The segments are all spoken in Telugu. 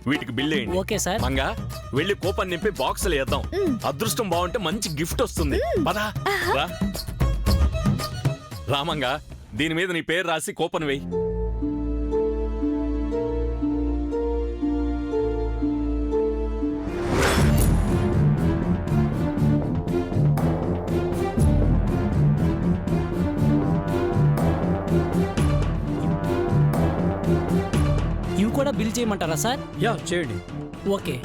వీటికి బిల్ వేయండి. Okay sir. మంగా వెళ్ళి కూపన్ నింపి బాక్సులు వేద్దాం. అదృష్టం బాగుంటే మంచి గిఫ్ట్ వస్తుంది. పదా రా. రామంగా దీని మీద నీ పేరు రాసి కూపన్ వేయి. ఇవి కూడా బిల్ చేయమంటారా సార్? యా చేయండి. ఓకే.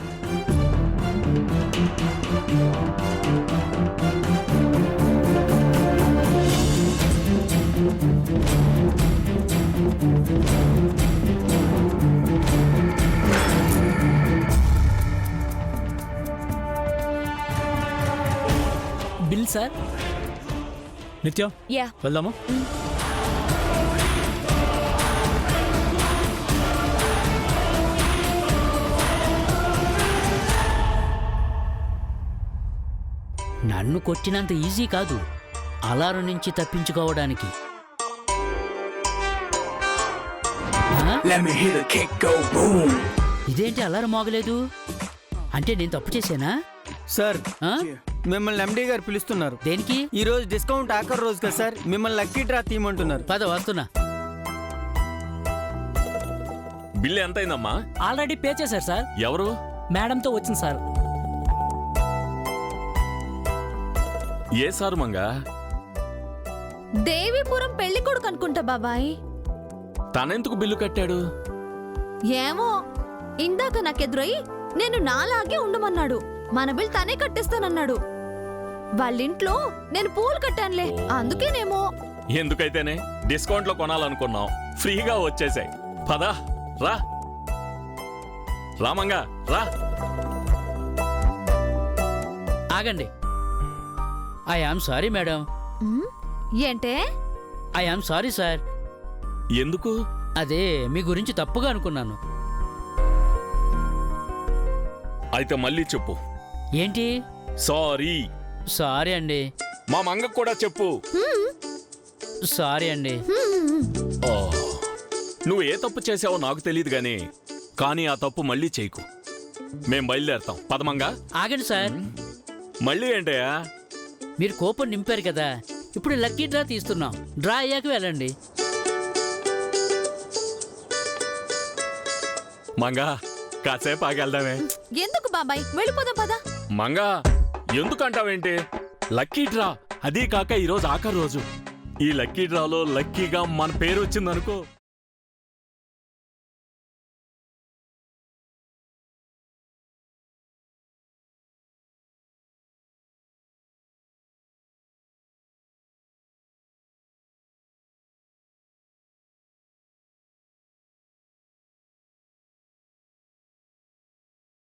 Bill sir. నిత్య యా వెళ్దామా? నన్ను కొట్టినంత ఈజీ కాదు అలారం నుంచి తప్పించుకోవడానికి. ఇదేంటి అలారం మోగలేదు? అంటే నేను తప్పు చేశానా? సార్ ఆ? మిమ్మల్ని ఎండి గారు పిలుస్తున్నారు. దేనికి? ఈ రోజు డిస్కౌంట్ ఆఖరి రోజు కదా సార్, మిమ్మల్ని లక్కీ డ్రా తీయమంటున్నారు. పద వస్తున్నా. బిల్లు ఎంత అయిందమ్మా? ఆల్రెడీ పే చేశారు సార్. ఎవరు? మేడంతో వచ్చింది సార్. ఏ సారు మంగా? దేవీపురం పెళ్లి కొడుకు అనుకుంటా బాబాయ్. తనెందుకు బిల్లు కట్టాడు? ఏమో ఇందాక నాకెదురయ్యి నేను నాలాగే ఉండమన్నాడు. మన బిల్ తనే కట్టిస్తానన్నాడు. వాళ్ళింట్లో నేను పూలు కట్టానులే, అందుకేనేమో. ఎందుకైతేనే డిస్కౌంట్ లో కొనాలనుకున్నాం, ఫ్రీగా వచ్చేసాయి. పదా రా. రామంగా రా. ఆగండి. I am sorry madam. ఏంటే? I am sorry sir. ఎందుకు? అదే మీ గురించి తప్పుగా అనుకున్నాను. అయితే మళ్ళీ చెప్పు. ఏంటి? సారీ. సారీ అండి. మా మంగకు కూడా చెప్పు. సారీ అండి. ఓ, నువ్వు ఏ తప్పు చేసావో నాకు తెలియదు గానీ కానీ ఆ తప్పు మళ్ళీ చేయకు. మేం బయలుదేరతాం. పదమంగా. ఆగండి సార్. మళ్ళీ ఏంటయ్యా? మీరు కూపన్ నింపారు కదా, ఇప్పుడు లక్కీ డ్రా తీస్తున్నాం. డ్రా అయ్యాక వెళ్ళండి. మంగా కాసేపు ఆగెళ్దామే. ఎందుకు బాబాయ్, వెళ్ళిపోదాం పదా. మంగా ఎందుకంటావేంటి? లక్కీ డ్రా, అదీ కాక ఈరోజు ఆఖరి రోజు. ఈ లక్కీ డ్రాలో లక్కీగా మన పేరు వచ్చిందనుకో,